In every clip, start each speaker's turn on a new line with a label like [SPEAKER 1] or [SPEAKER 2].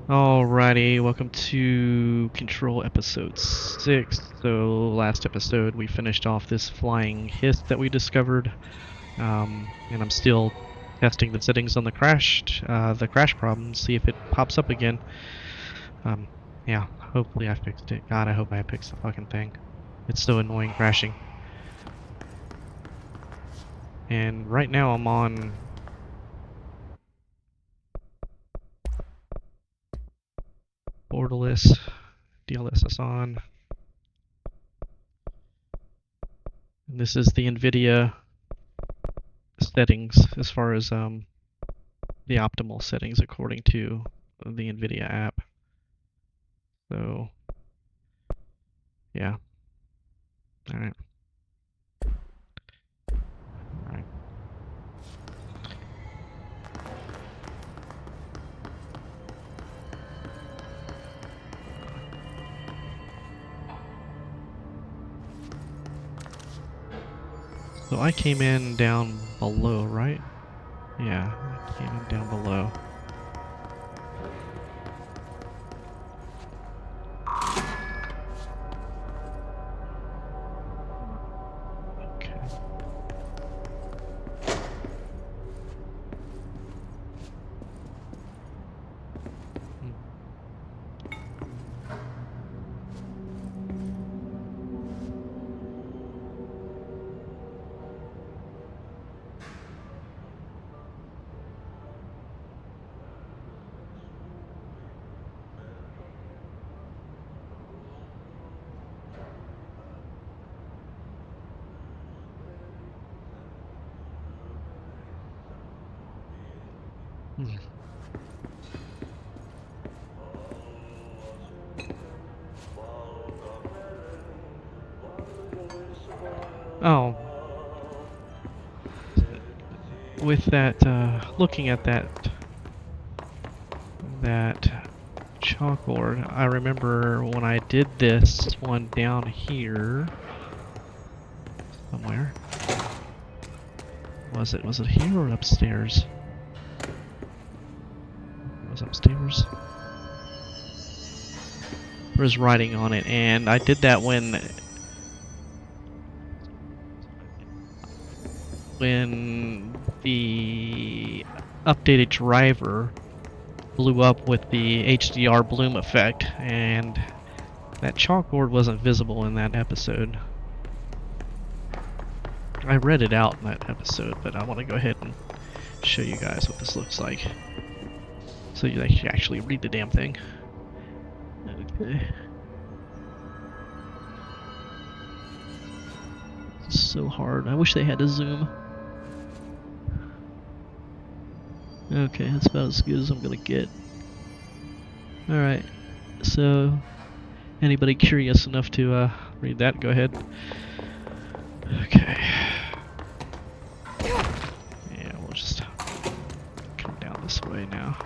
[SPEAKER 1] Alrighty, welcome to Control Episode 6. So, last episode we finished off this flying hiss that we discovered, and I'm still testing the settings on the crash problem, see if it pops up again. Yeah, hopefully I fixed it. God, I hope I fixed the fucking thing. It's so annoying crashing. And right now I'm on Fort Solis, DLS is on. And this is the nVidia settings as far as the optimal settings according to the nVidia app. So, yeah. Alright. Alright. So I came in down below, right? Yeah, I came in down below. Okay. Hmm. Oh, with that, looking at that chalkboard, I remember when I did this one down here somewhere. Was it here or upstairs? It was upstairs. There was writing on it, and I did that when the updated driver blew up with the HDR bloom effect, and that chalkboard wasn't visible in that episode. I read it out in that episode, but I want to go ahead and show you guys what this looks like, so you can actually read the damn thing. Okay. It's so hard. I wish they had a zoom. Okay, that's about as good as I'm gonna get. Alright, so anybody curious enough to read that, go ahead. Okay. Yeah, we'll just come down this way now.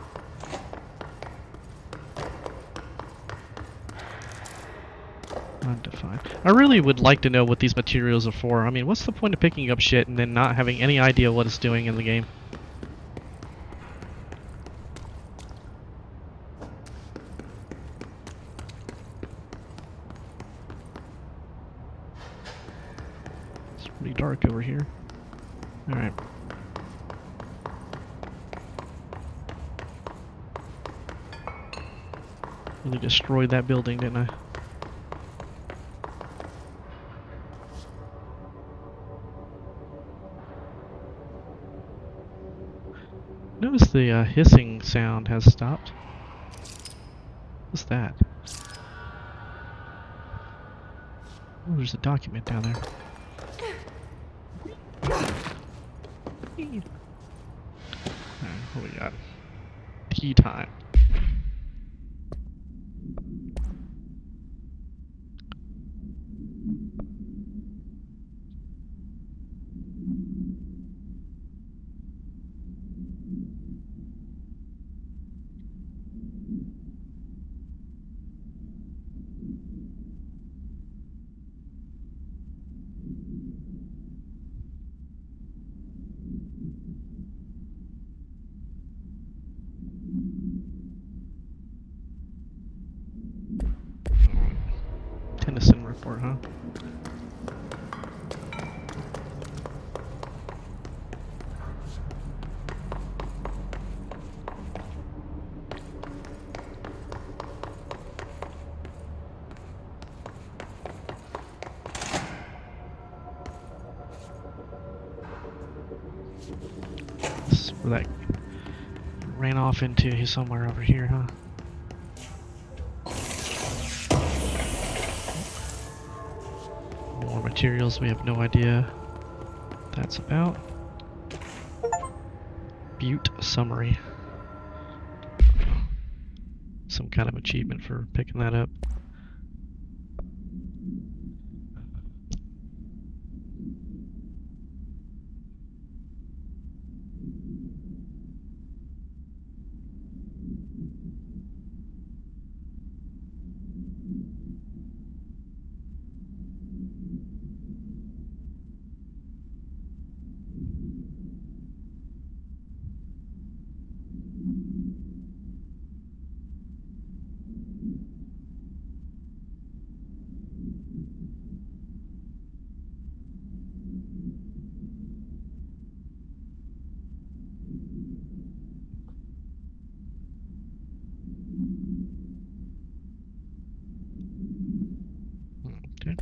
[SPEAKER 1] Undefined. I really would like to know what these materials are for. I mean, what's the point of picking up shit and then not having any idea what it's doing in the game? It's pretty dark over here. Alright. Really destroyed that building, didn't I? Notice the hissing sound has stopped. What's that? Oh, there's a document down there. Alright, what we got? Tea time. airport, huh? This is where that ran off into somewhere over here, huh? More materials, we have no idea what that's about. Butte summary. Some kind of achievement for picking that up. Okay.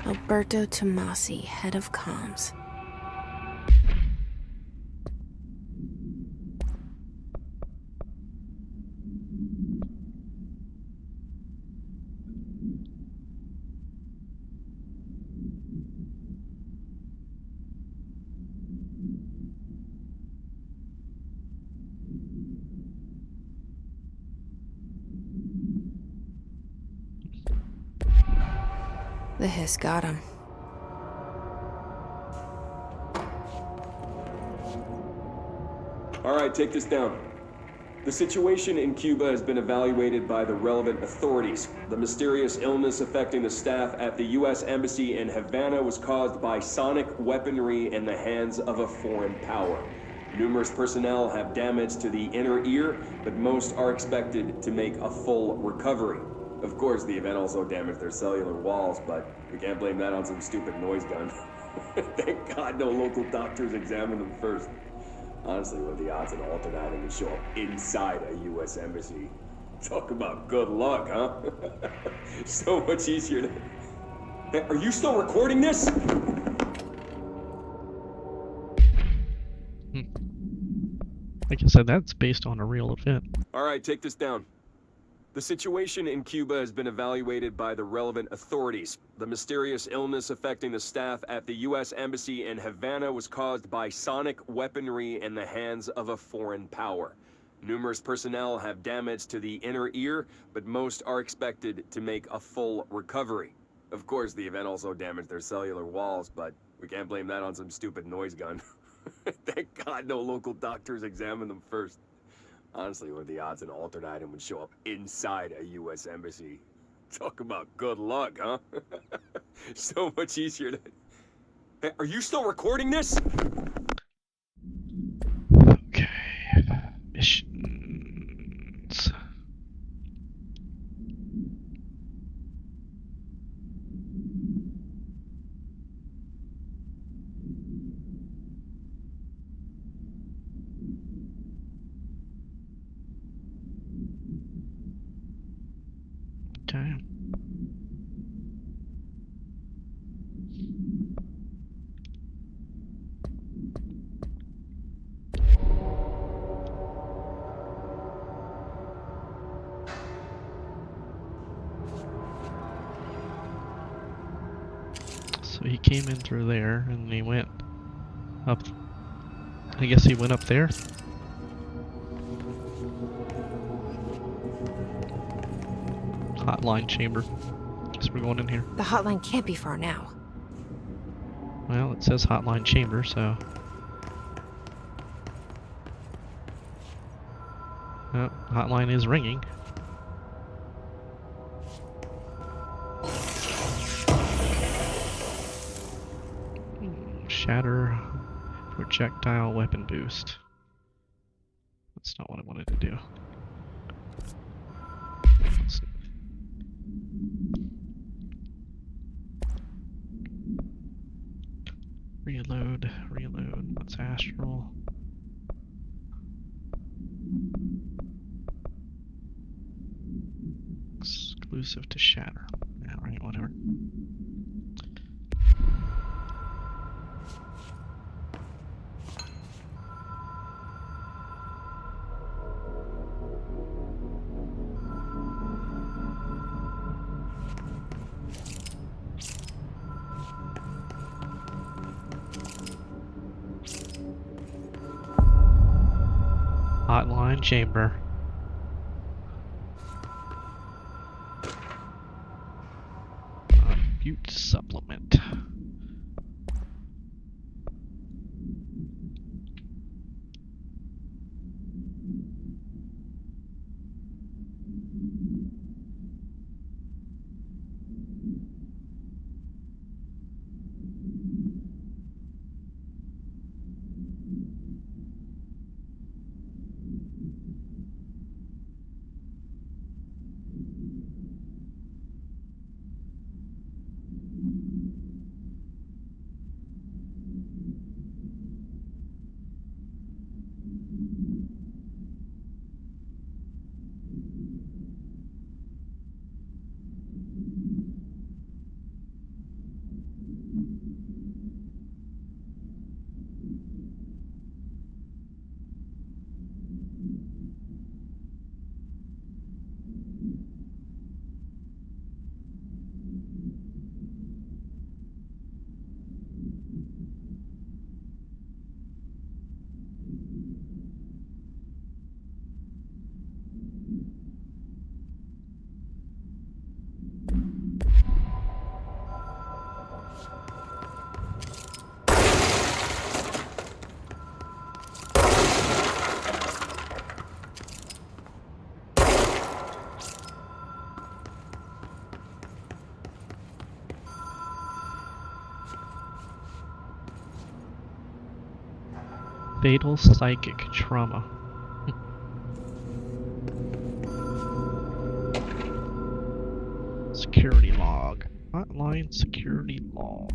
[SPEAKER 2] Alberto Tomasi, head of comms. The hiss got him.
[SPEAKER 3] All right, take this down. The situation in Cuba has been evaluated by the relevant authorities. The mysterious illness affecting the staff at the U.S. Embassy in Havana was caused by sonic weaponry in the hands of a foreign power. Numerous personnel have damage to the inner ear, but most are expected to make a full recovery. Of course, the event also damaged their cellular walls, but we can't blame that on some stupid noise gun. Thank God no local doctors examined them first. Honestly, what are the odds an alternate item would show up inside a U.S. embassy? Talk about good luck, huh? So much easier to... Hey, are you still recording this?
[SPEAKER 1] Like I said, that's based on a real event.
[SPEAKER 3] All right, take this down. The situation in Cuba has been evaluated by the relevant authorities. The mysterious illness affecting the staff at the U.S. Embassy in Havana was caused by sonic weaponry in the hands of a foreign power. Numerous personnel have damage to the inner ear, but most are expected to make a full recovery. Of course, the event also damaged their cellular walls, but we can't blame that on some stupid noise gun. Thank God no local doctors examined them first. Honestly, what are the odds an alternate item would show up inside a U.S. embassy? Talk about good luck, huh? So much easier to... Hey, are you still recording this?
[SPEAKER 1] Okay. Missions. Okay. So he came in through there, and he went up. I guess he went up there. Hotline chamber. Guess we're going in here.
[SPEAKER 2] The hotline can't be far now.
[SPEAKER 1] Well, it says hotline chamber, so... Oh, hotline is ringing. Shatter projectile weapon boost. That's not what I wanted to do. Reload, reload. What's astral? Exclusive to Shatter. Alright, whatever. Hotline chamber. Butte supplement. Fatal psychic trauma. Security log. Hotline security log.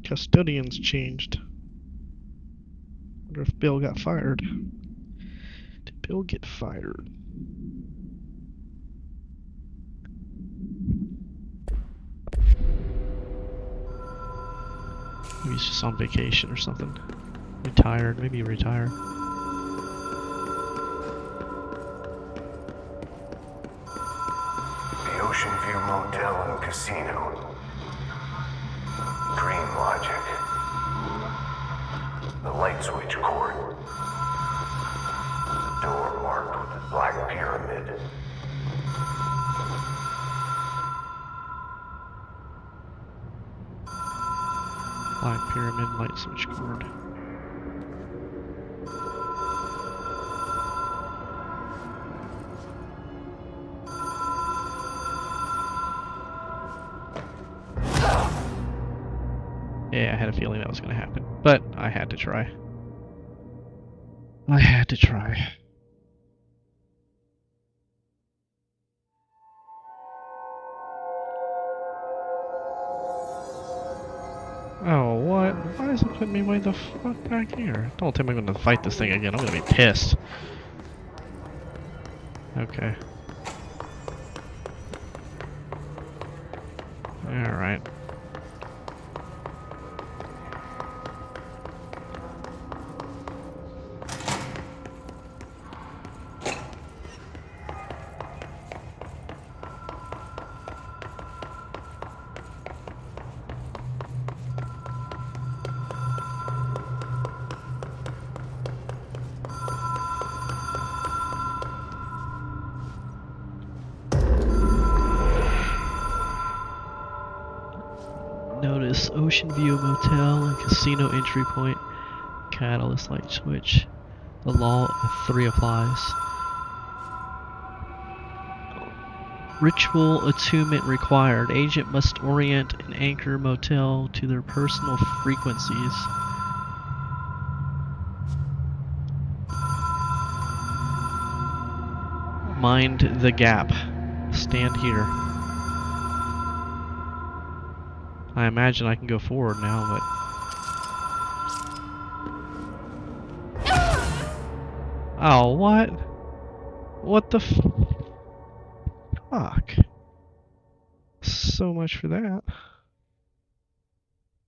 [SPEAKER 1] Custodians changed. Wonder if Bill got fired. Did Bill get fired? Maybe he's just on vacation or something. Retired, maybe retired.
[SPEAKER 4] The Ocean View Motel and Casino. Dream logic. The light switch cord. Door marked with the black pyramid.
[SPEAKER 1] Black pyramid light switch cord. Yeah, I had a feeling that was going to happen, but I had to try. I had to try. Oh, what? Why is it putting me way the fuck back here? Don't tell me I'm going to fight this thing again. I'm going to be pissed. Okay. Alright. Solis, Ocean View Motel and Casino Entry Point. Catalyst light switch. The law of 3 applies. Ritual attunement required. Agent must orient an anchor motel to their personal frequencies. Mind the gap. Stand here. I imagine I can go forward now, but... Oh, what? What the fuck? So much for that.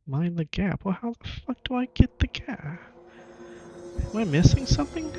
[SPEAKER 1] Mind the gap. Well, how the fuck do I get the gap? Am I missing something?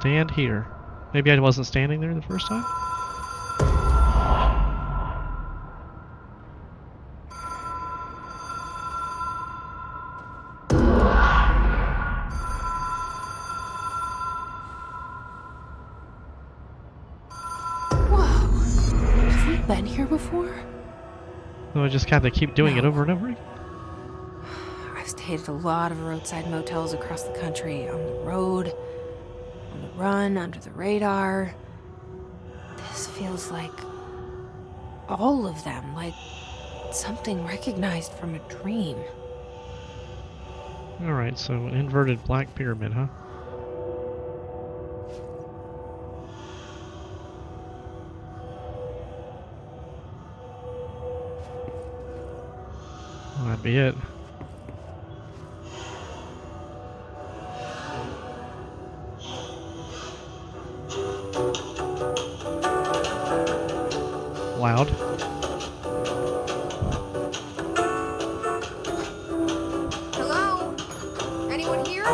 [SPEAKER 1] Stand here. Maybe I wasn't standing there the first time?
[SPEAKER 2] Whoa. Have we been here before?
[SPEAKER 1] So I just have to keep doing it
[SPEAKER 2] No.
[SPEAKER 1] over and over again?
[SPEAKER 2] I've stayed at a lot of roadside motels across the country, on the road, on the run, under the radar. This feels like all of them, like something recognized from a dream.
[SPEAKER 1] Alright, so an inverted black pyramid, huh? Well, that'd be it. Loud.
[SPEAKER 2] Hello? Anyone here?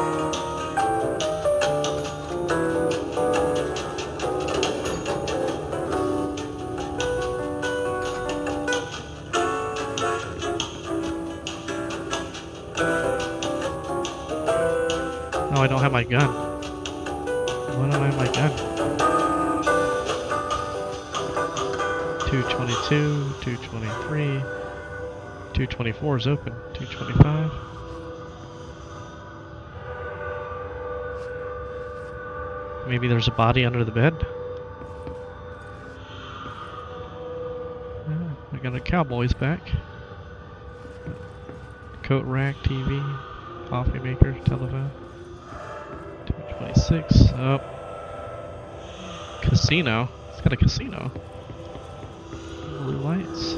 [SPEAKER 1] Oh, I don't have my gun. Why don't I have my gun? 222, 223, 224 is open, 225. Maybe there's a body under the bed. Yeah, I got a Cowboys back. Coat rack, TV, coffee maker, telephone. 226. Oh. Casino. It's got a casino. Blue lights.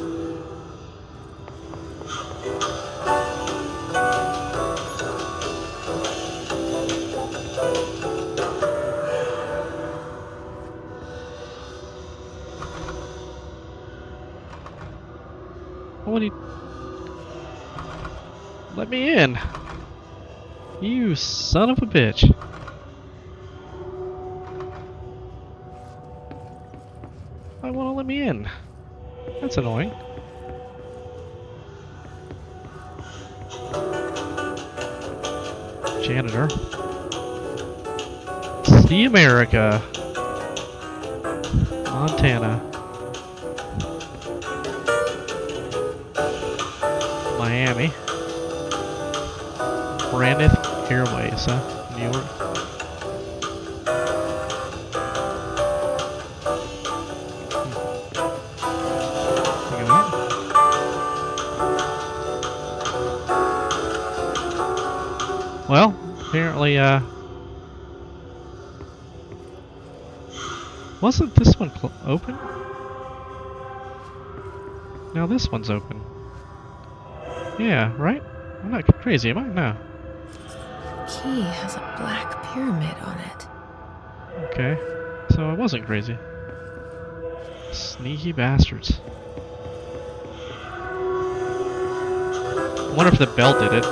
[SPEAKER 1] What do you... Let me in! You son of a bitch! Why won't it let me in? That's annoying. Janitor. See America. Montana. Miami. Brandith Airways, huh? New York. Look at that. Well, apparently, wasn't this one open? Now this one's open. Yeah, right? I'm not crazy, am I? No.
[SPEAKER 2] Key has a black pyramid on it.
[SPEAKER 1] Okay. So I wasn't crazy. Sneaky bastards. I wonder if the bell did it.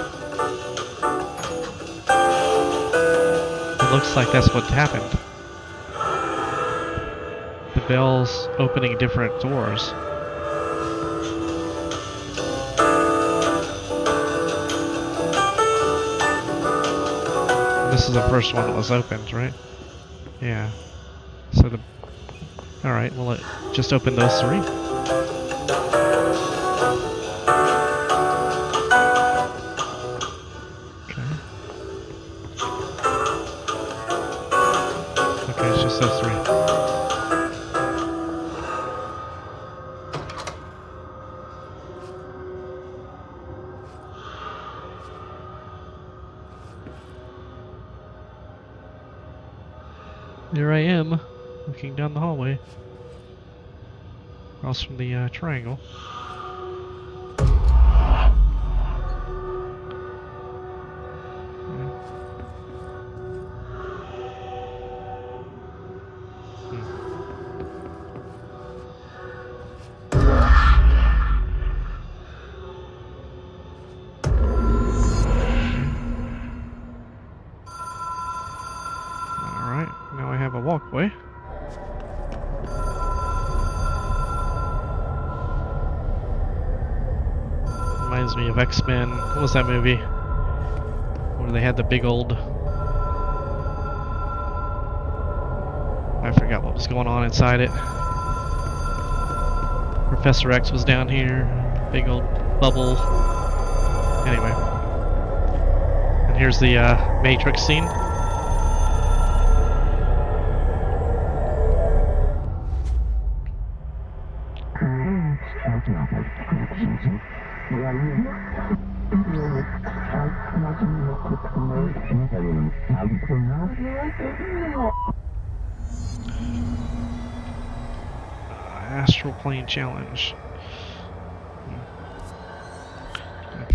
[SPEAKER 1] It looks like that's what happened. The bell's opening different doors. This is the first one that was opened, right? Yeah. So the... Alright, well it just opened those three. Okay. Okay, it's just those three. Here I am, looking down the hallway. Across from the triangle. Alright, now I have a walkway. Reminds me of X-Men. What was that movie? Where they had the big old... I forgot what was going on inside it. Professor X was down here. Big old bubble. Anyway. And here's the Matrix scene. Astral Plane Challenge.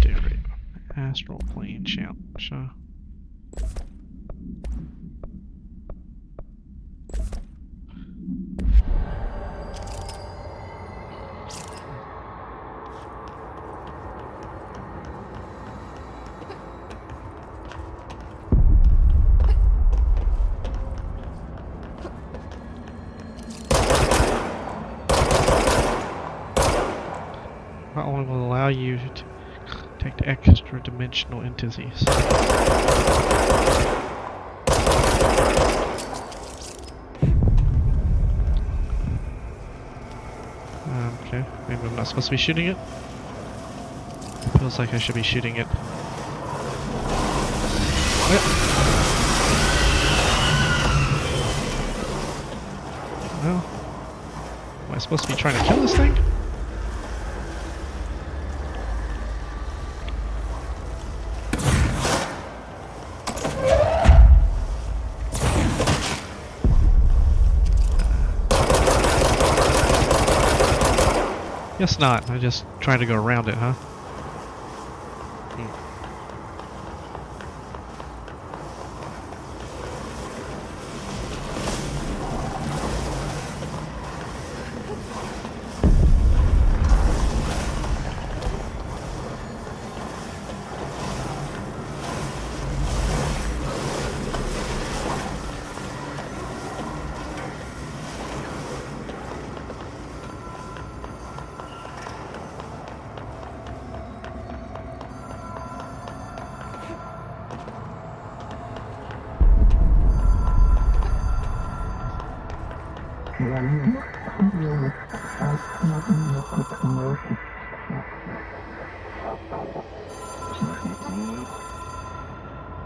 [SPEAKER 1] Different. Astral Plane Challenge. That one will allow you to detect extra dimensional entities. Okay, maybe I'm not supposed to be shooting it. Feels like I should be shooting it. Well, am I supposed to be trying to kill this thing? Guess not. I'm just trying to go around it, huh?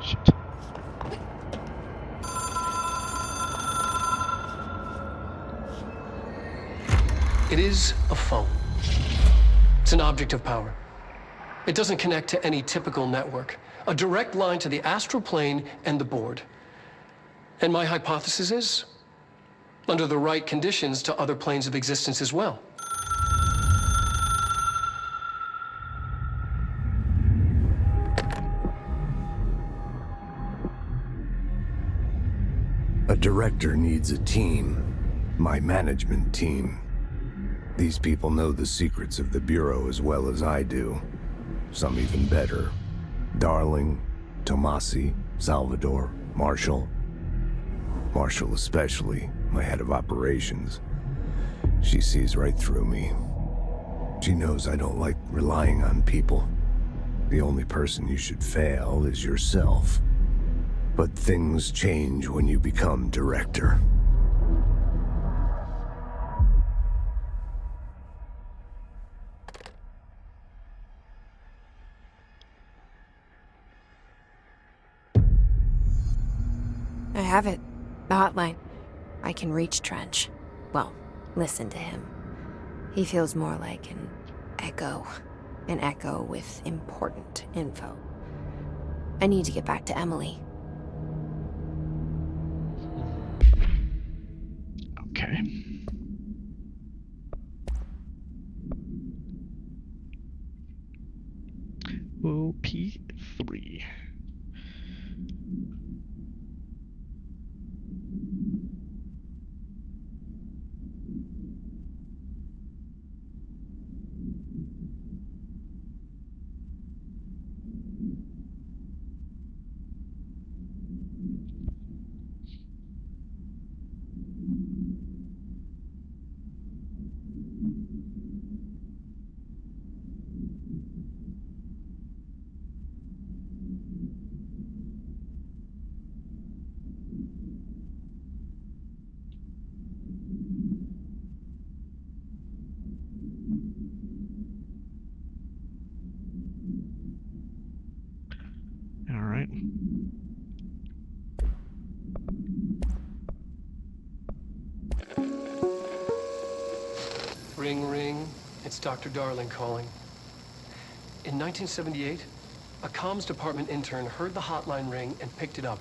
[SPEAKER 1] Shit.
[SPEAKER 5] It is a phone. It's an object of power. It doesn't connect to any typical network. A direct line to the astral plane and the board. And my hypothesis is, under the right conditions, to other planes of existence as well.
[SPEAKER 4] A director needs a team. My management team.
[SPEAKER 6] These people know the secrets of the Bureau as well as I do. Some even better. Darling, Tomasi, Salvador, Marshall. Marshall especially, my head of operations. She sees right through me. She knows I don't like relying on people. The only person you should fail is yourself. But things change when you become director.
[SPEAKER 2] I have it. The hotline. I can reach Trench. Well, listen to him. He feels more like an echo. An echo with important info. I need to get back to Emily.
[SPEAKER 1] Okay. OP3. All right.
[SPEAKER 5] Ring, ring. It's Dr. Darling calling. In 1978, a comms department intern heard the hotline ring and picked it up,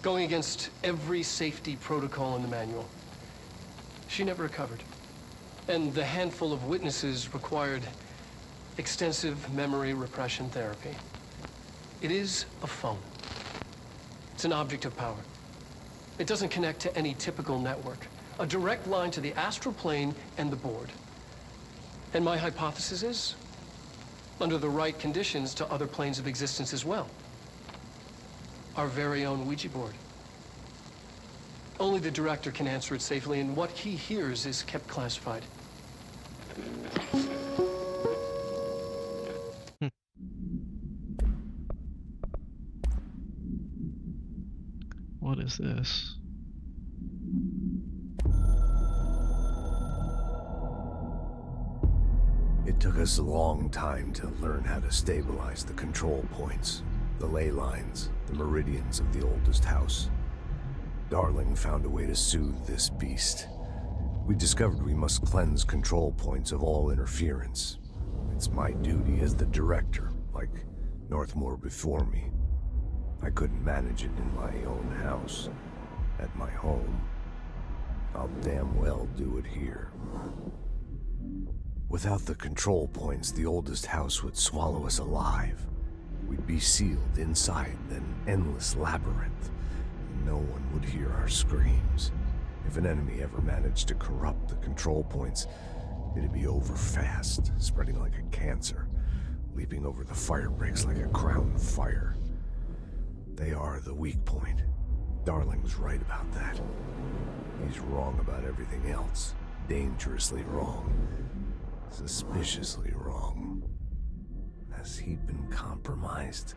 [SPEAKER 5] going against every safety protocol in the manual. She never recovered. And the handful of witnesses required extensive memory repression therapy. It is a phone. It's an object of power. It doesn't connect to any typical network. A direct line to the astral plane and the board. And my hypothesis is, under the right conditions, to other planes of existence as well. Our very own Ouija board. Only the director can answer it safely, and what he hears is kept classified.
[SPEAKER 1] What is this?
[SPEAKER 6] It took us a long time to learn how to stabilize the control points, the ley lines, the meridians of the oldest house. Darling found a way to soothe this beast. We discovered we must cleanse control points of all interference. It's my duty as the director, like Northmore before me. I couldn't manage it in my own house, at my home. I'll damn well do it here. Without the control points, the oldest house would swallow us alive. We'd be sealed inside an endless labyrinth. No one would hear our screams. If an enemy ever managed to corrupt the control points, it'd be over fast, spreading like a cancer, leaping over the fire breaks like a crown fire. They are the weak point. Darling's right about that. He's wrong about everything else. Dangerously wrong. Suspiciously wrong. Has he been compromised?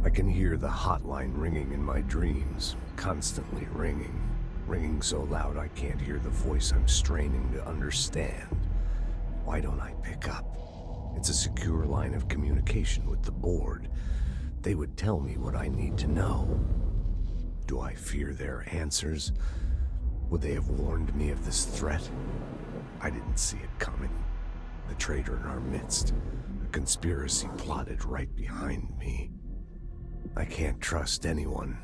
[SPEAKER 6] I can hear the hotline ringing in my dreams, constantly ringing. Ringing so loud I can't hear the voice I'm straining to understand. Why don't I pick up? It's a secure line of communication with the board. They would tell me what I need to know. Do I fear their answers? Would they have warned me of this threat? I didn't see it coming. The traitor in our midst. A conspiracy plotted right behind me. I can't trust anyone.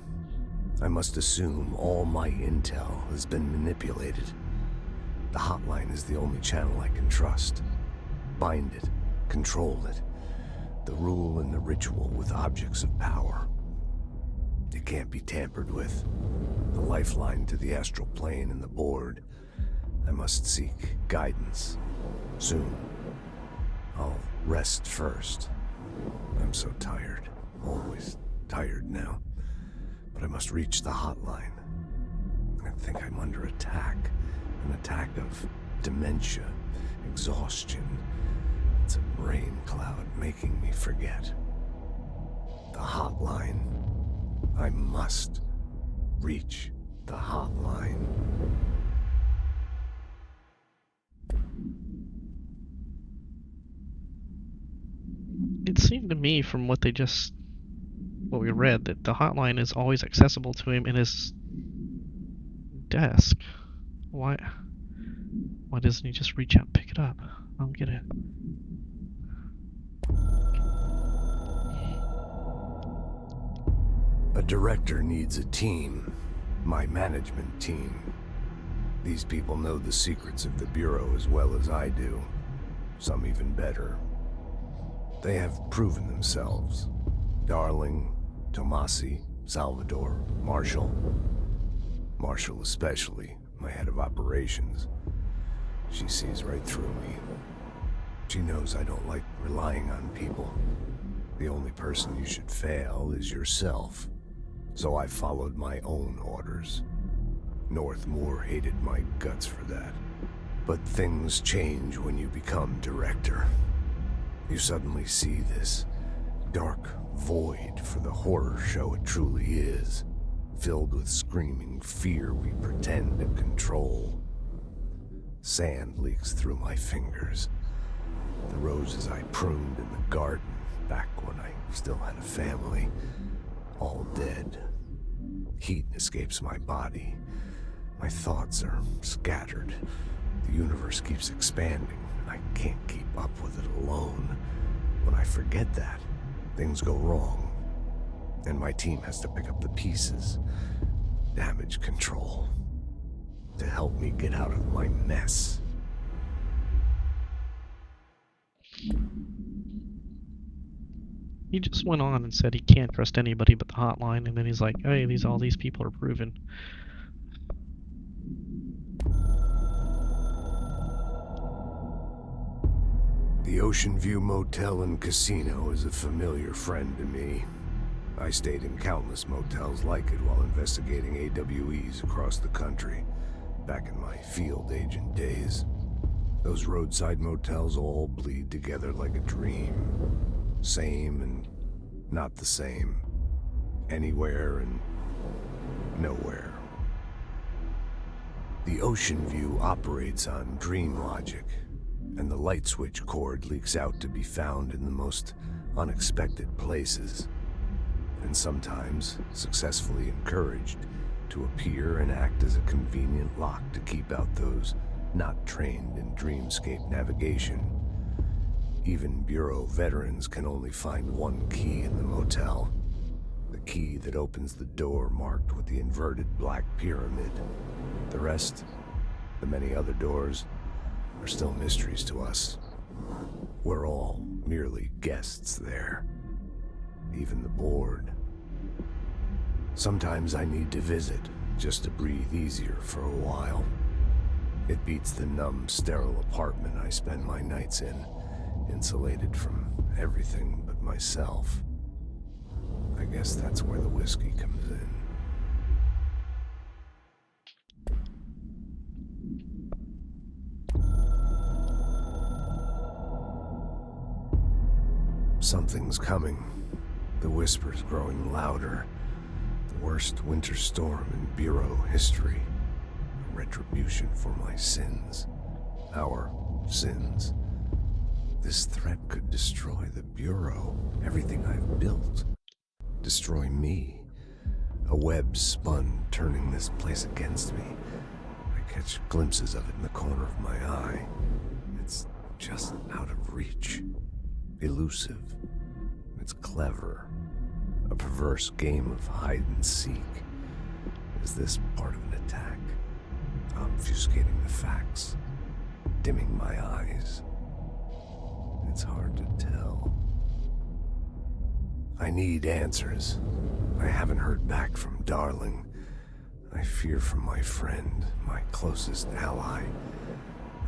[SPEAKER 6] I must assume all my intel has been manipulated. The hotline is the only channel I can trust. Bind it, control it, The rule and the ritual with objects of power. It can't be tampered with. The lifeline to the astral plane and the board. I must seek guidance. Soon. I'll rest first. I'm so tired. Always tired now. But I must reach the hotline. I think I'm under attack. An attack of dementia, exhaustion. It's a rain cloud making me forget. The hotline. I must reach the hotline.
[SPEAKER 1] It seemed to me from what we read, that the hotline is always accessible to him in his desk. Why doesn't he just reach out and pick it up? I don't get it.
[SPEAKER 6] A director needs a team. My management team. These people know the secrets of the Bureau as well as I do. Some even better. They have proven themselves. Darling, Tomasi, Salvador, Marshall. Marshall especially, my head of operations. She sees right through me. She knows I don't like relying on people. The only person you should fail is yourself. So I followed my own orders. Northmoor hated my guts for that. But things change when you become director. You suddenly see this dark void for the horror show it truly is, filled with screaming fear we pretend to control. Sand leaks through my fingers. The roses I pruned in the garden back when I still had a family, all dead. Heat escapes my body. My thoughts are scattered. The universe keeps expanding. I can't keep up with it alone. When I forget that, things go wrong. And my team has to pick up the pieces. Damage control. To help me get out of my mess.
[SPEAKER 1] He just went on and said he can't trust anybody but the hotline, and then he's like, hey, all these people are proven.
[SPEAKER 6] The Ocean View Motel and Casino is a familiar friend to me. I stayed in countless motels like it while investigating AWEs across the country, back in my field agent days. Those roadside motels all bleed together like a dream. Same and not the same. Anywhere and nowhere. The Ocean View operates on dream logic, and the light switch cord leaks out to be found in the most unexpected places, and sometimes successfully encouraged to appear and act as a convenient lock to keep out those not trained in dreamscape navigation. Even Bureau veterans can only find one key in the motel. The key that opens the door marked with the inverted black pyramid. The rest, the many other doors, are still mysteries to us. We're all merely guests there. Even the board. Sometimes I need to visit, just to breathe easier for a while. It beats the numb, sterile apartment I spend my nights in, insulated from everything but myself. I guess that's where the whiskey comes in. Something's coming. The whispers growing louder. The worst winter storm in Bureau history. A retribution for my sins. Our sins. This threat could destroy the Bureau, everything I've built. Destroy me. A web spun, turning this place against me. I catch glimpses of it in the corner of my eye. It's just out of reach. Elusive. It's clever. A perverse game of hide and seek. Is this part of an attack? Obfuscating the facts. Dimming my eyes. It's hard to tell. I need answers. I haven't heard back from Darling. I fear for my friend, my closest ally.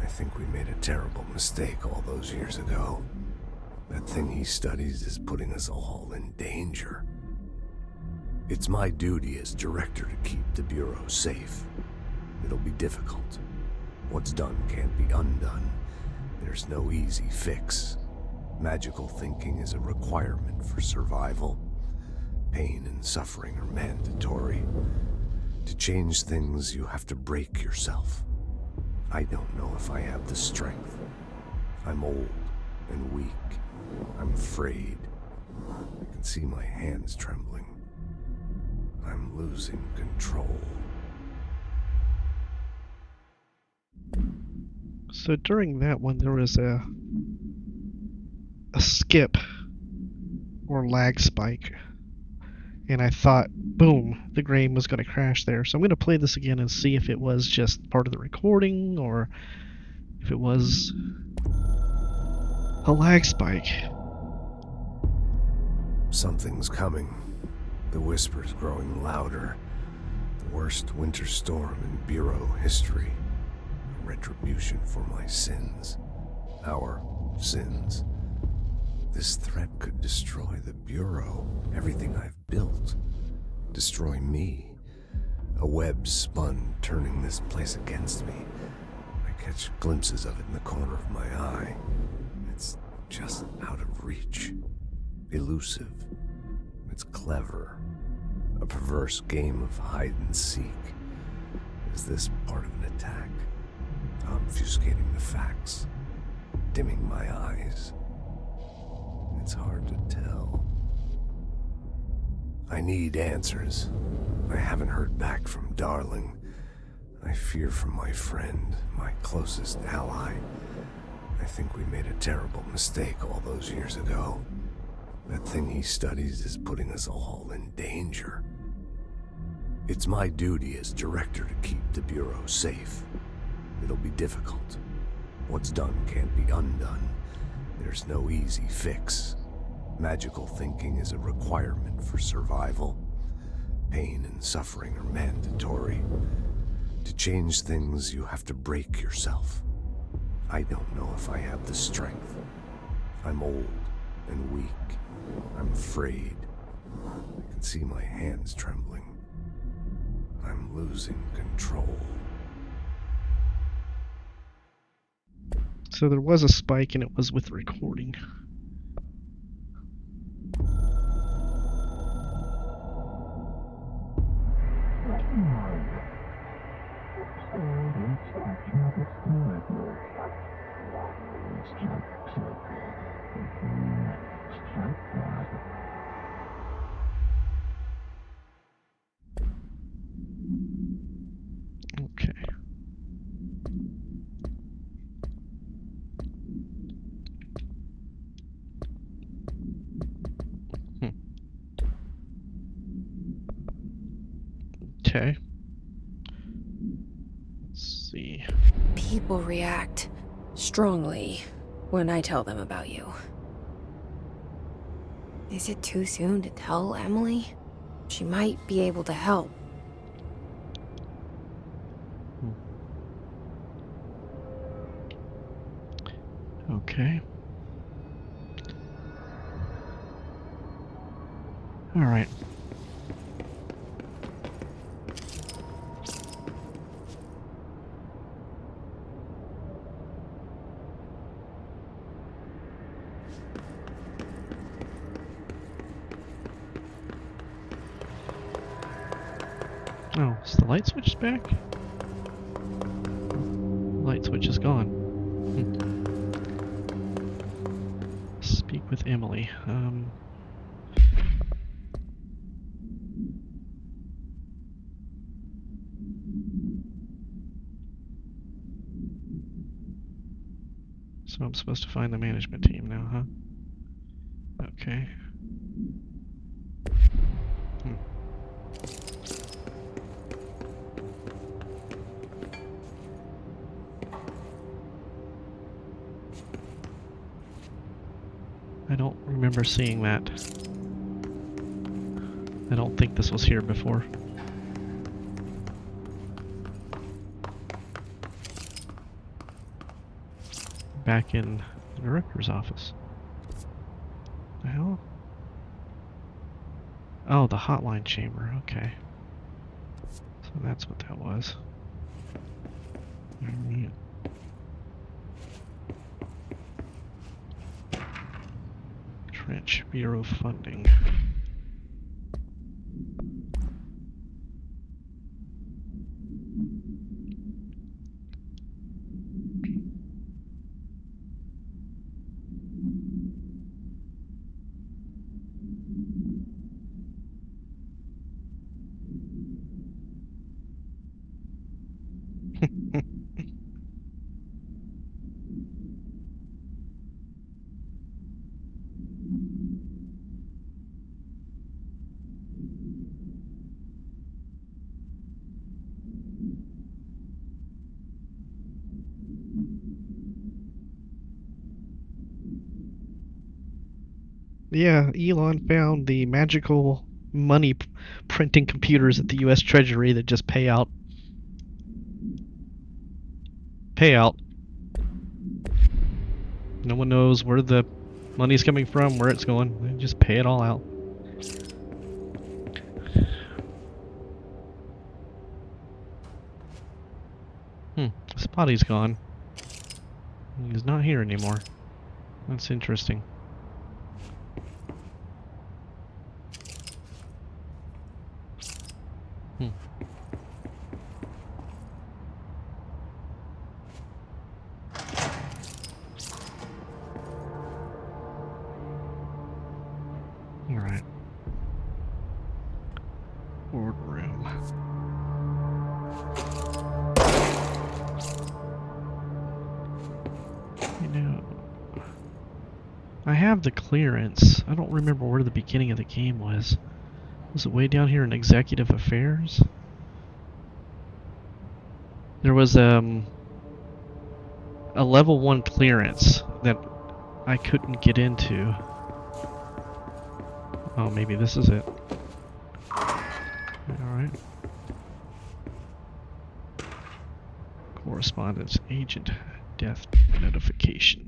[SPEAKER 6] I think we made a terrible mistake all those years ago. That thing he studies is putting us all in danger. It's my duty as director to keep the Bureau safe. It'll be difficult. What's done can't be undone. There's no easy fix. Magical thinking is a requirement for survival. Pain and suffering are mandatory. To change things, you have to break yourself. I don't know if I have the strength. I'm old and weak. I'm afraid. I can see my hands trembling. I'm losing control.
[SPEAKER 1] So during that one, there was a skip or lag spike, and I thought, boom, the game was going to crash there. So I'm going to play this again and see if it was just part of the recording or if it was a lag spike.
[SPEAKER 6] Something's coming. The whispers growing louder. The worst winter storm in Bureau history. A retribution for my sins. Our sins. This threat could destroy the Bureau, everything I've built. Destroy me. A web spun, turning this place against me. I catch glimpses of it in the corner of my eye. It's just out of reach. Elusive. It's clever. A perverse game of hide and seek. Is this part of an attack? Obfuscating the facts. Dimming my eyes. It's hard to tell. I need answers. I haven't heard back from Darling. I fear for my friend, my closest ally. I think we made a terrible mistake all those years ago. That thing he studies is putting us all in danger. It's my duty as director to keep the Bureau safe. It'll be difficult. What's done can't be undone. There's no easy fix. Magical thinking is a requirement for survival. Pain and suffering are mandatory. To change things, you have to break yourself. I don't know if I have the strength. I'm old and weak. I'm afraid. I can see my hands trembling. I'm losing control.
[SPEAKER 1] So there was a spike and it was with recording. Okay. Okay. Let's see.
[SPEAKER 2] People react strongly when I tell them about you. Is it too soon to tell Emily? She might be able to help.
[SPEAKER 1] Okay. All right. Oh, is the light switch back? Light switch is gone. Speak with Emily. So I'm supposed to find the management team now, huh? Okay. I don't remember seeing that. I don't think this was here before. Back in the director's office. The hell? Oh, the hotline chamber. Okay. So that's what that was. Alright. Trench Bureau funding. Yeah, Elon found the magical money printing computers at the U.S. Treasury that just pay out. No one knows where the money's coming from, where it's going. They just pay it all out. Spotty's gone. He's not here anymore. That's interesting. Alright. Boardroom. You know, I have the clearance. I don't remember where the beginning of the game was. Was it way down here in Executive Affairs? There was a level 1 clearance that I couldn't get into. Oh, maybe this is it. Alright. Correspondence agent death notification.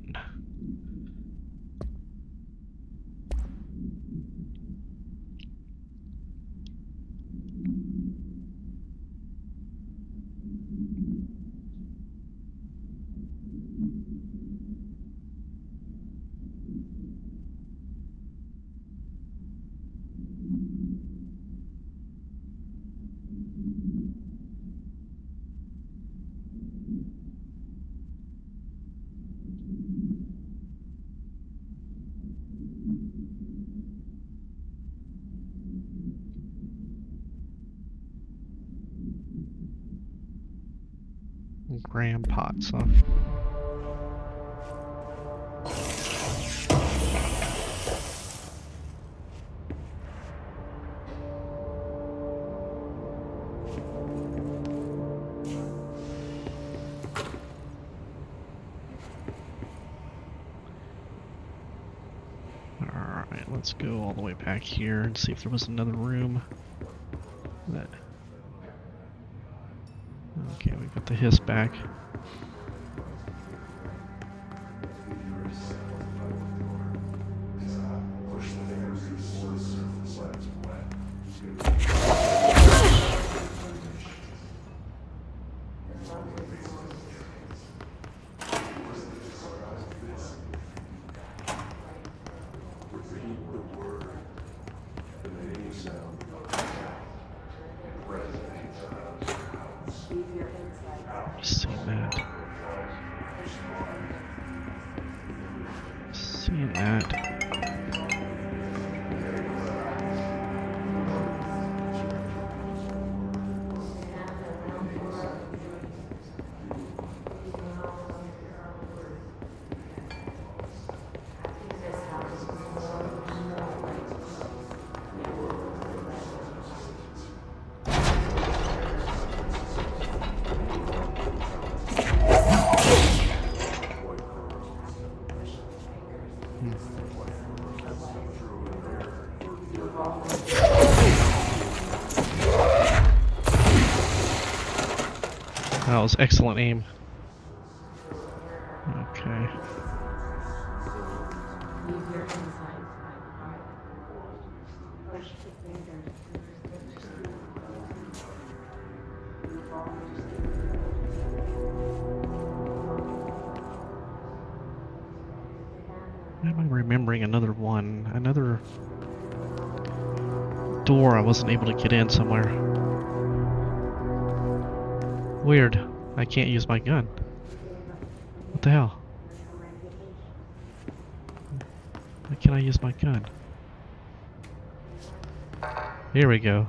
[SPEAKER 1] Gram pots, huh? Alright, let's go all the way back here and see if there was another room that... Okay, we got the hiss back. Seeing that. Seeing that. That was excellent aim. Okay. Why am I remembering another one? Another door I wasn't able to get in somewhere. Weird. I can't use my gun. What the hell? Why can't I use my gun? Here we go.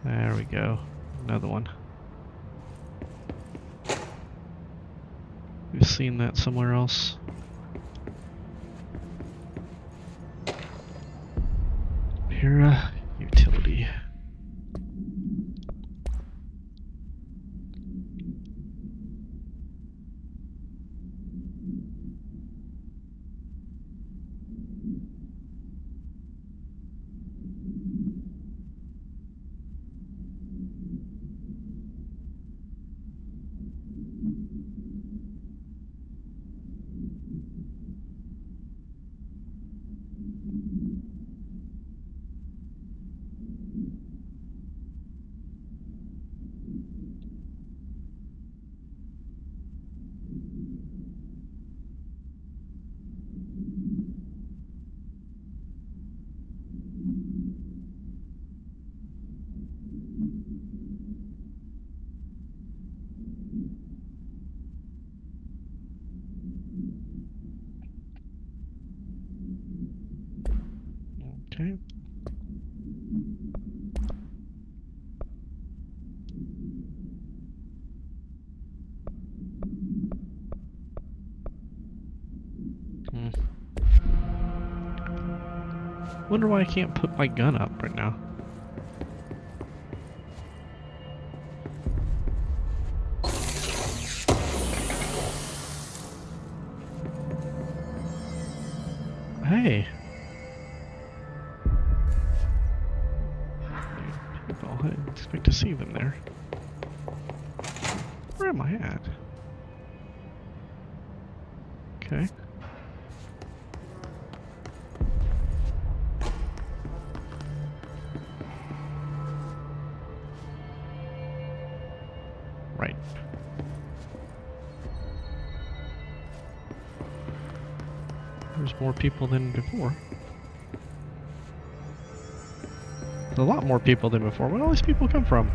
[SPEAKER 1] There we go. Another one. We've seen that somewhere else. Para utility. Okay. Wonder why I can't put my gun up right now. Hey. People, I didn't expect to see them there. Where am I at? Okay. Right. There's more people than before. There's a lot more people than before. Where do all these people come from?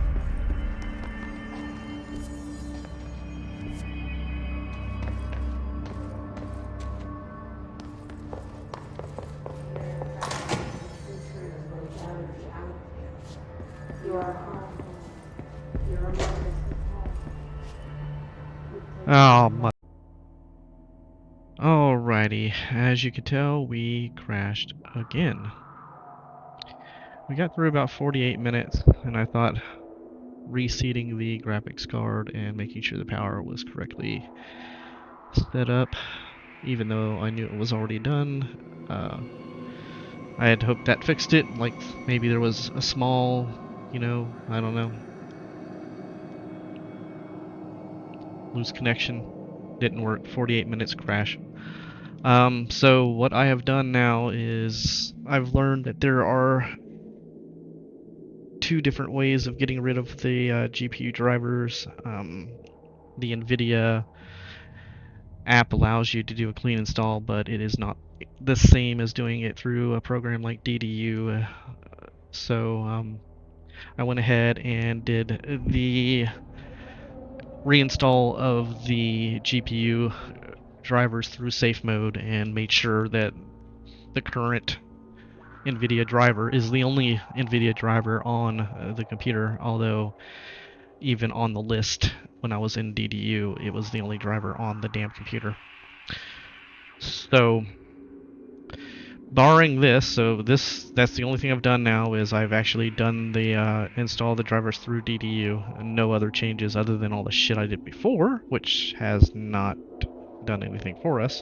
[SPEAKER 1] Oh, my. Alrighty, as you can tell, we crashed again. We got through about 48 minutes, and I thought reseating the graphics card and making sure the power was correctly set up, even though I knew it was already done. I had hoped that fixed it, like maybe there was a small, I don't know, loose connection. Didn't work. 48 minutes crash. So what I have done now is I've learned that there are two different ways of getting rid of the GPU drivers. The nVidia app allows you to do a clean install, but it is not the same as doing it through a program like DDU. So I went ahead and did the reinstall of the GPU drivers through safe mode and made sure that the current nVidia driver is the only nVidia driver on the computer, although even on the list when I was in DDU, it was the only driver on the damn computer. So, barring this, that's the only thing I've done now is I've actually done the install the drivers through DDU, and no other changes other than all the shit I did before, which has not done anything for us.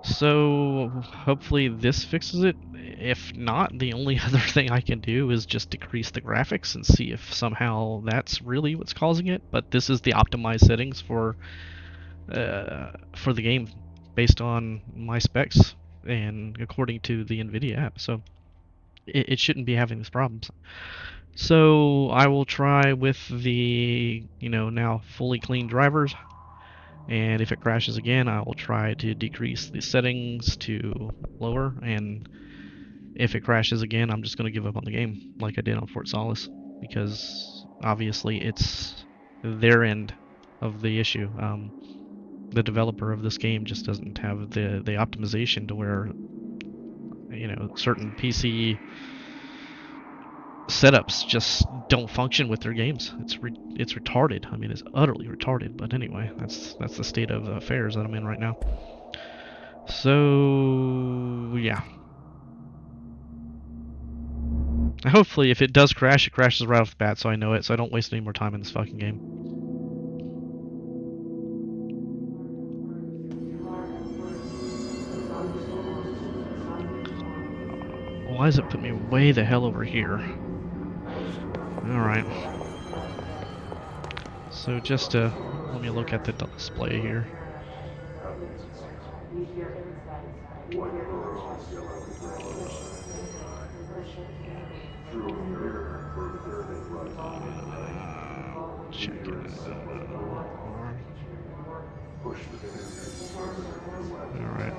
[SPEAKER 1] So hopefully this fixes it. If not, the only other thing I can do is just decrease the graphics and see if somehow that's really what's causing it. But this is the optimized settings for the game based on my specs and according to the nVidia app. So it shouldn't be having these problems. So I will try with the, now fully clean drivers. And if it crashes again, I will try to decrease the settings to lower. And if it crashes again, I'm just going to give up on the game like I did on Fort Solis, because obviously it's their end of the issue. The developer of this game just doesn't have the optimization to where, certain PC setups just don't function with their games. It's retarded. I mean, it's utterly retarded. But anyway, that's the state of affairs that I'm in right now. So yeah. Hopefully, if it does crash, it crashes right off the bat, so I know it, so I don't waste any more time in this fucking game. Why does it put me way the hell over here? Alright. So just let me look at the display here. Check it out. Alright.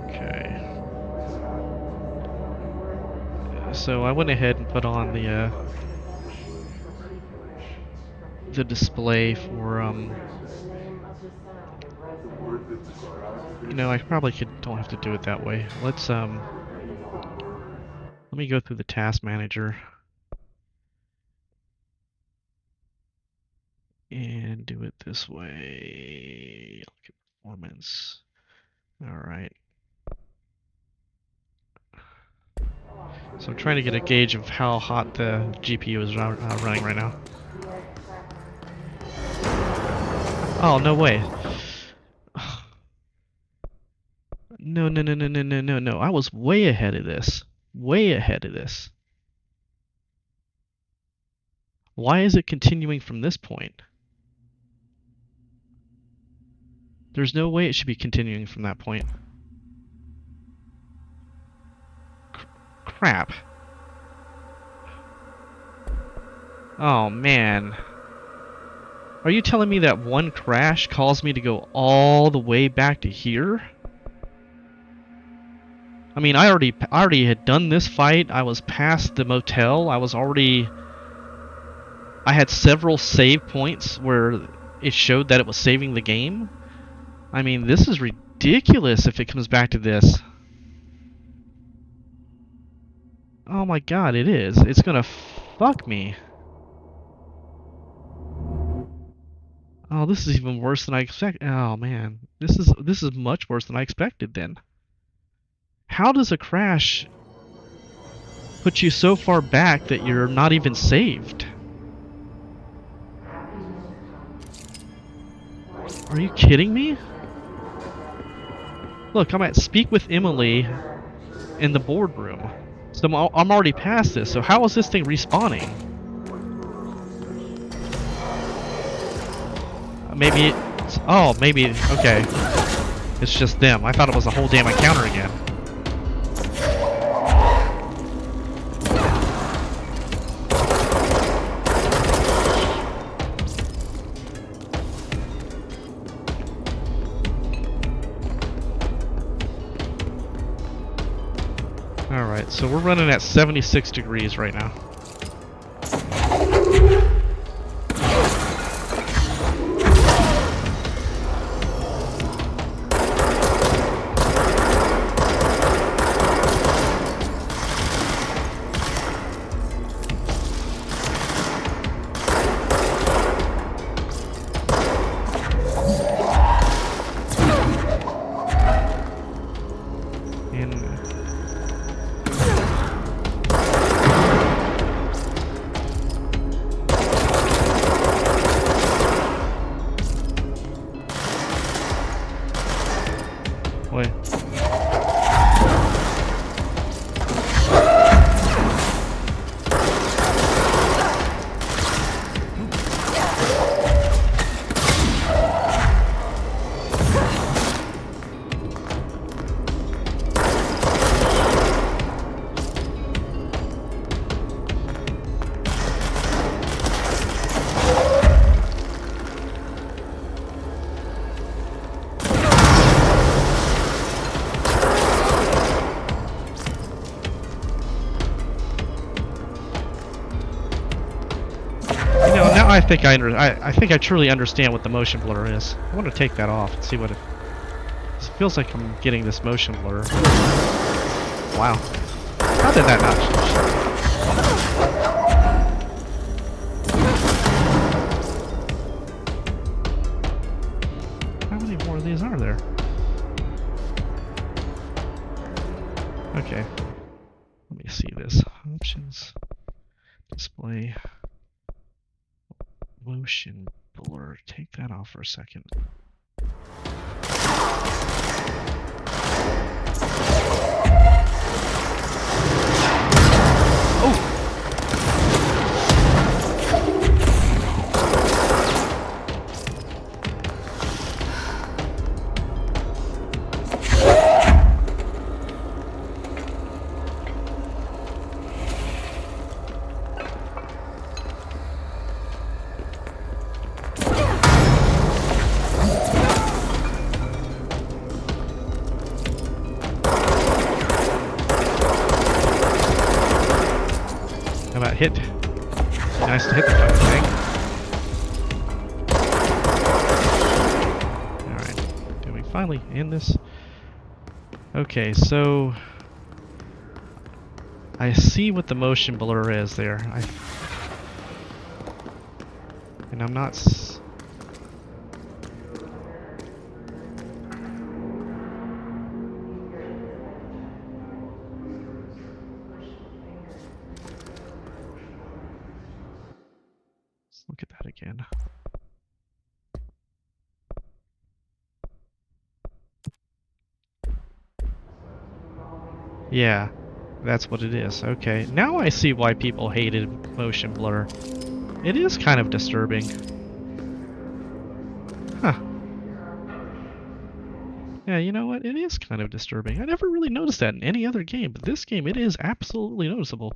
[SPEAKER 1] Okay. So I went ahead and put on the display for I probably don't have to do it that way. Let me go through the task manager and do it this way. Look at performance. Alright. So I'm trying to get a gauge of how hot the GPU is running right now. Oh, no way. No. I was way ahead of this. Way ahead of this. Why is it continuing from this point? There's no way it should be continuing from that point. Crap. Oh, man. Are you telling me that one crash caused me to go all the way back to here? I mean, I already had done this fight. I was past the motel. I had several save points where it showed that it was saving the game. I mean, this is ridiculous if it comes back to this. Oh my god, it is. It's gonna fuck me. Oh, this is even worse than I expected. Oh man, this is much worse than I expected then. How does a crash put you so far back that you're not even saved? Are you kidding me? Look, I'm at Speak with Emily in the boardroom. So I'm already past this, so how is this thing respawning? Maybe it's... Oh, maybe... Okay. It's just them. I thought it was a whole damn encounter again. Alright, so we're running at 76 degrees right now. I think I truly understand what the motion blur is. I want to take that off and see what it feels like. I'm getting this motion blur. Wow. How did that not? How many more of these are there? Okay. Let me see this. Options. Display. Motion blur. Take that off for a second. Oh! How about hit? Nice to hit the fucking thing. Alright. Do we finally end this? Okay, so I see what the motion blur is there. And I'm not let's look at that again. Yeah, that's what it is. Okay, now I see why people hated motion blur. It is kind of disturbing. Huh. Yeah, you know what? It is kind of disturbing. I never really noticed that in any other game, but this game, it is absolutely noticeable.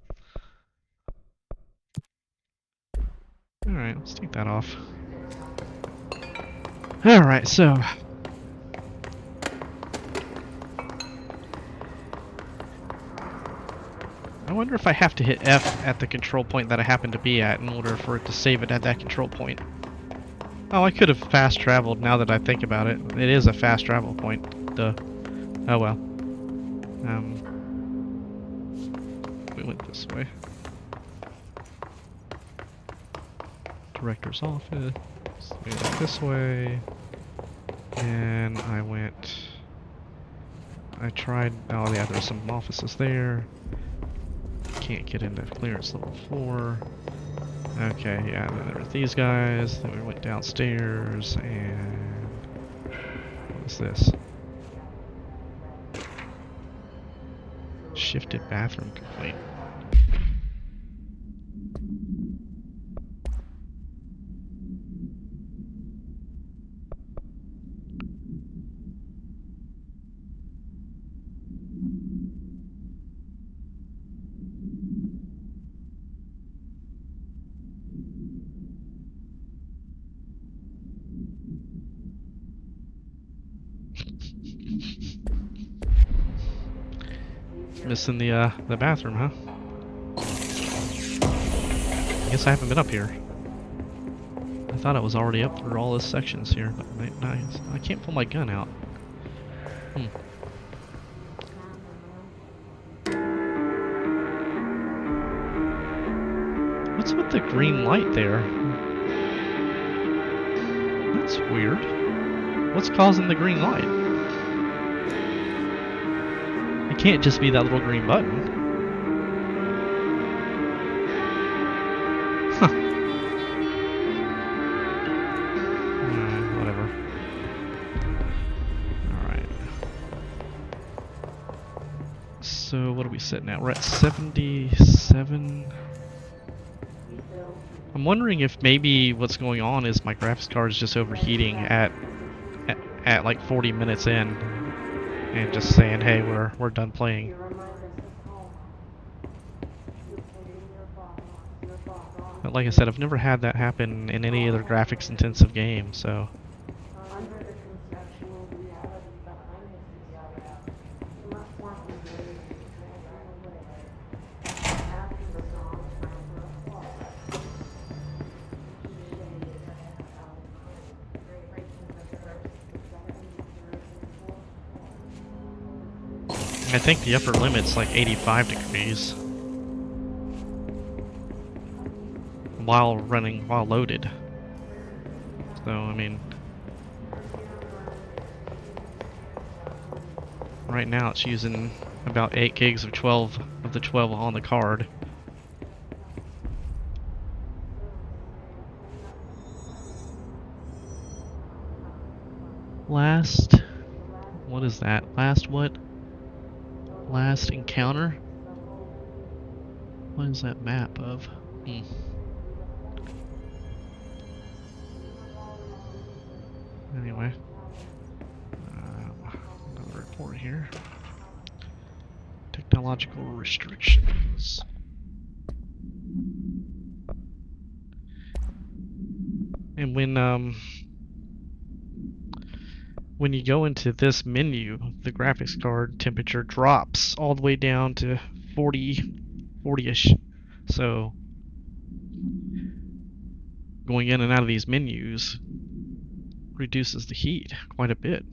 [SPEAKER 1] Alright, let's take that off. Alright, so I wonder if I have to hit F at the control point that I happen to be at in order for it to save it at that control point. Oh, I could have fast traveled now that I think about it. It is a fast travel point. Duh. Oh well. We went this way. Director's office. We went this way. And I tried, oh yeah, there's some offices there. Can't get into clearance level 4. Okay, yeah, then there were these guys. Then we went downstairs, and what is this? Shifted bathroom complaint. Missing the bathroom, huh? I guess I haven't been up here. I thought I was already up through all the sections here, but nice. I can't pull my gun out. What's with the green light there? That's weird. What's causing the green light? It can't just be that little green button. Huh. Alright, whatever. Alright. So, what are we sitting at? We're at 77. I'm wondering if maybe what's going on is my graphics card is just overheating at like 40 minutes in, and just saying, "Hey, we're done playing." But like I said, I've never had that happen in any other graphics-intensive game, so. I think the upper limit's like 85 degrees. While loaded. So, I mean, right now it's using about 8 gigs of 12 of the 12 on the card. What is that? Last encounter? What is that map of? Anyway, another report here. Technological restrictions. And when you go into this menu, the graphics card temperature drops all the way down to 40-ish. So going in and out of these menus reduces the heat quite a bit.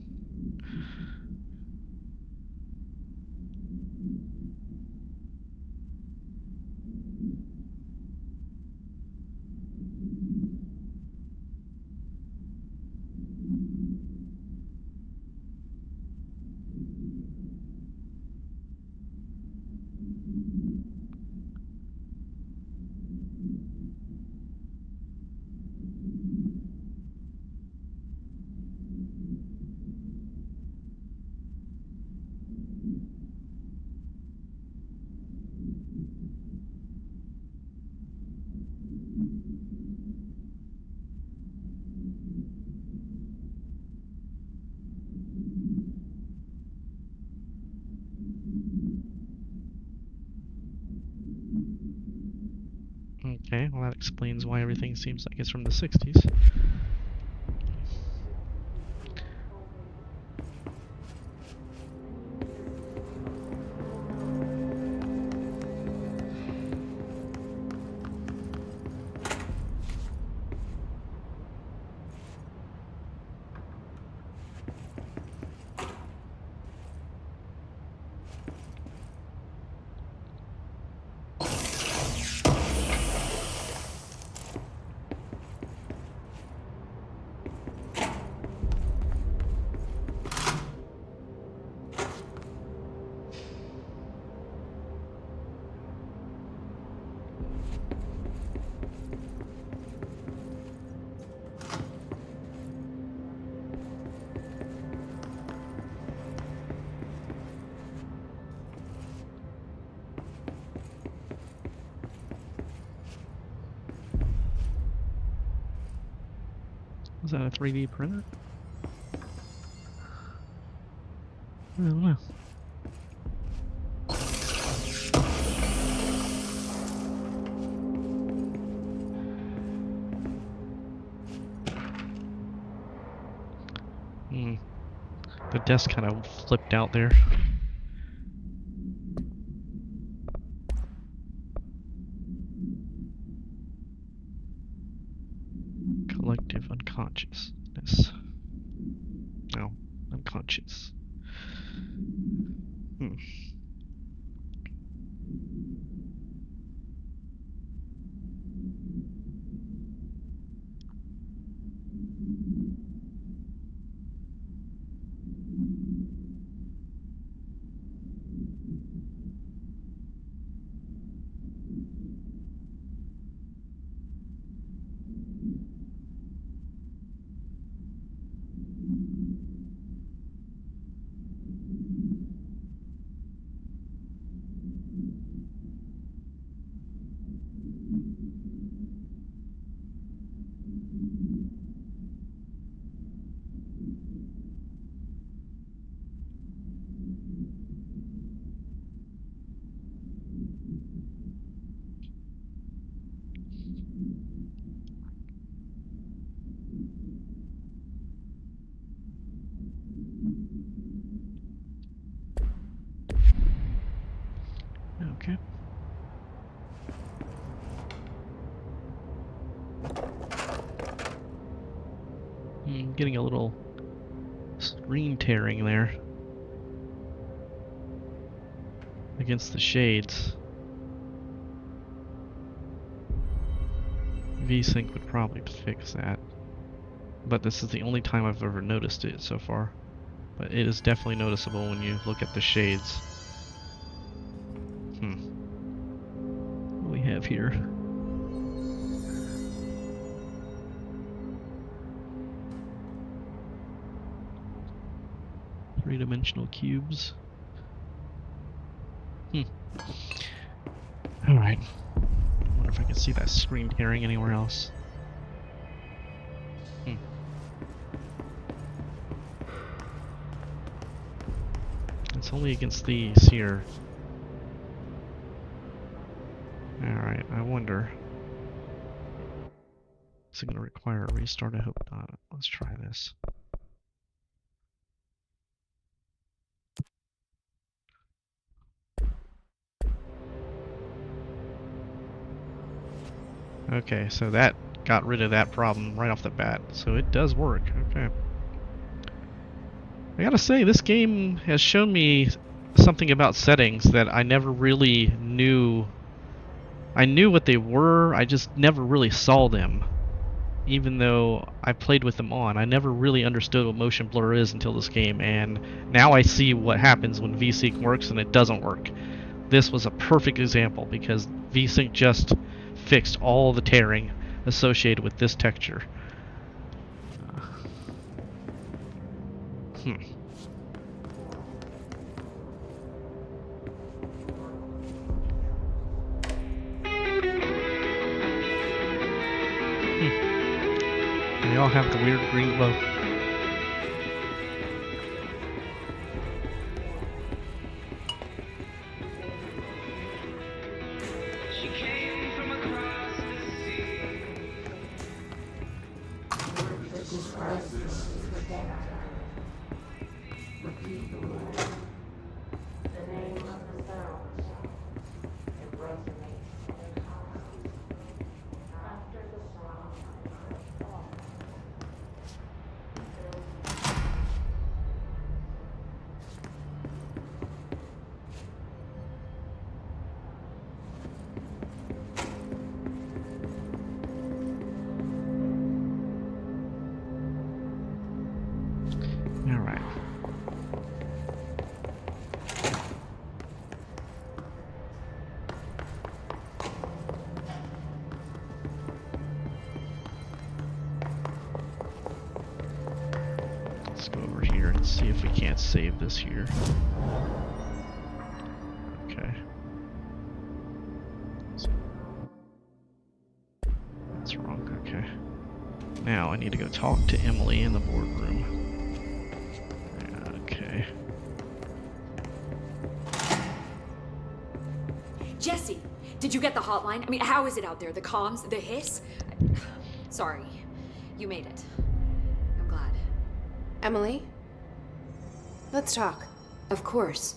[SPEAKER 1] Okay, well that explains why everything seems like it's from the 60s. Is that a 3D printer? I don't know. The desk kind of flipped out there. Collective unconsciousness. No, unconscious. Okay. Getting a little screen tearing there. against the shades. VSync would probably fix that. But this is the only time I've ever noticed it so far. But it is definitely noticeable when you look at the shades. What do we have here? Three-dimensional cubes. Alright. I wonder if I can see that screen tearing anywhere else. It's only against these here. Alright, I wonder. Is it going to require a restart? I hope not. Let's try this. Okay, so that got rid of that problem right off the bat. So it does work. Okay. I gotta say, this game has shown me something about settings that I never really knew. I knew what they were, I just never really saw them. Even though I played with them on, I never really understood what motion blur is until this game, and now I see what happens when VSync works and it doesn't work. This was a perfect example because VSync just fixed all the tearing associated with this texture. They all have the weird green glow. Alright. Let's go over here and see if we can't save this here. Okay. That's wrong, okay. Now I need to go talk to Emily in the boardroom. Okay.
[SPEAKER 7] Jesse, did you get the hotline? I mean, how is it out there? The comms, the hiss? Sorry, you made it. I'm glad.
[SPEAKER 2] Emily? Let's talk.
[SPEAKER 7] Of course.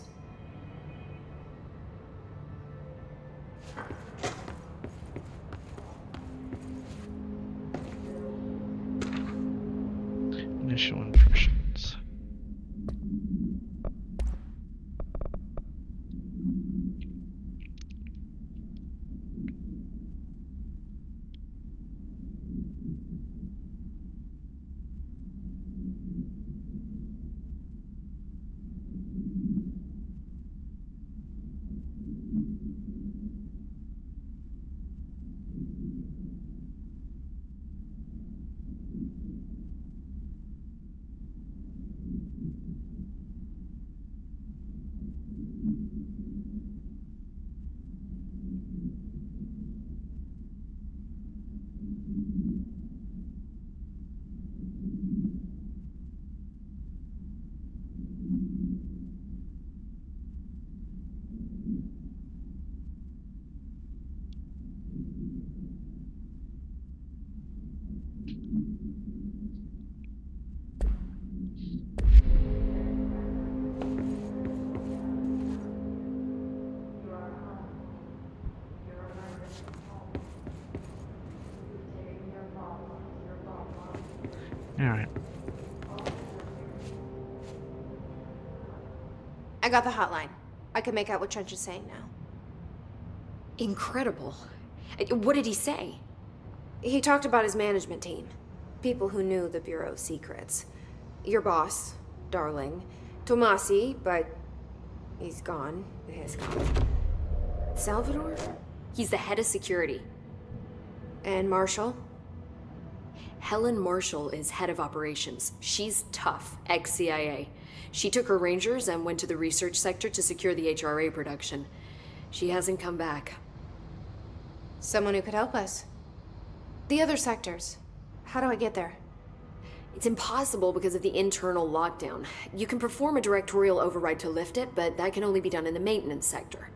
[SPEAKER 1] Initial impressions. Alright.
[SPEAKER 2] I got the hotline. I can make out what Trench is saying now.
[SPEAKER 7] Incredible. What did he say?
[SPEAKER 2] He talked about his management team. People who knew the Bureau's secrets. Your boss, Darling. Tomasi, but he's gone. His gone. Salvador?
[SPEAKER 7] He's the head of security.
[SPEAKER 2] And Marshall?
[SPEAKER 7] Helen Marshall is head of operations. She's tough, ex-CIA. She took her Rangers and went to the research sector to secure the HRA production. She hasn't come back.
[SPEAKER 2] Someone who could help us. The other sectors. How do I get there?
[SPEAKER 7] It's impossible because of the internal lockdown. You can perform a directorial override to lift it, but that can only be done in the maintenance sector.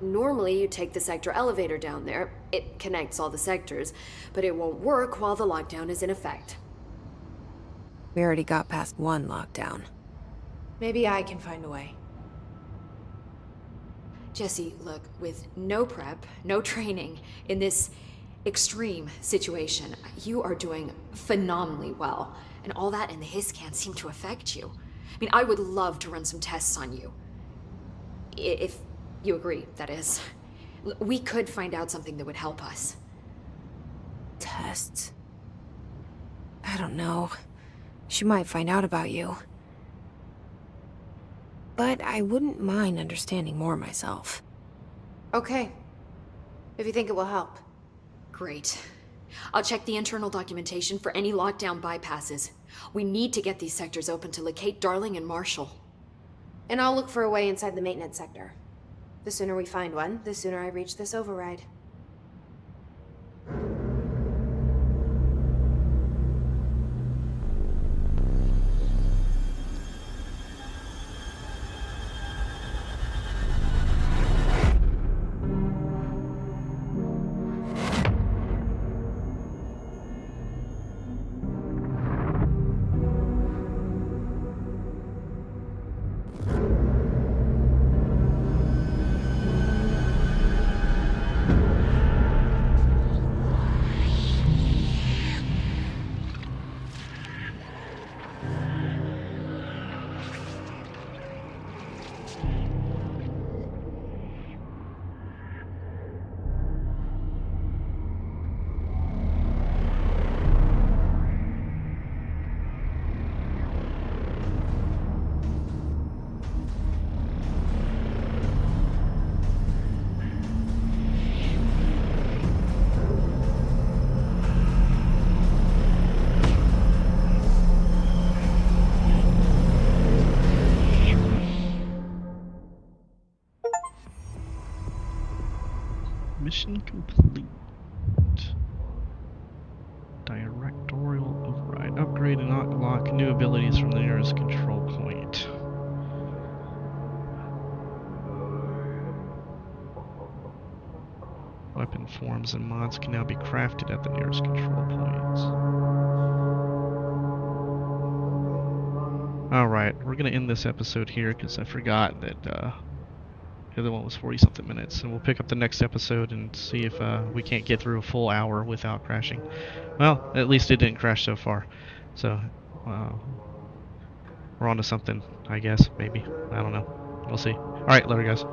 [SPEAKER 7] Normally, you take the sector elevator down there. It connects all the sectors, but it won't work while the lockdown is in effect.
[SPEAKER 2] We already got past one lockdown. Maybe I can find a way.
[SPEAKER 7] Jesse, look, with no prep, no training, in this extreme situation, you are doing phenomenally well. And all that and the hiss can't seem to affect you. I mean, I would love to run some tests on you. If you agree, that is. We could find out something that would help us.
[SPEAKER 2] Tests? I don't know. She might find out about you. But I wouldn't mind understanding more myself. Okay. If you think it will help.
[SPEAKER 7] Great. I'll check the internal documentation for any lockdown bypasses. We need to get these sectors open to locate Darling and Marshall.
[SPEAKER 2] And I'll look for a way inside the maintenance sector. The sooner we find one, the sooner I reach this override.
[SPEAKER 1] Mission complete. Directorial override. Upgrade and unlock new abilities from the nearest control point. Weapon forms and mods can now be crafted at the nearest control points. Alright, we're gonna end this episode here because I forgot that the other one was 40-something minutes, and we'll pick up the next episode and see if we can't get through a full hour without crashing. Well, at least it didn't crash so far, so we're on to something, I guess, maybe. I don't know. We'll see. Alright, later guys.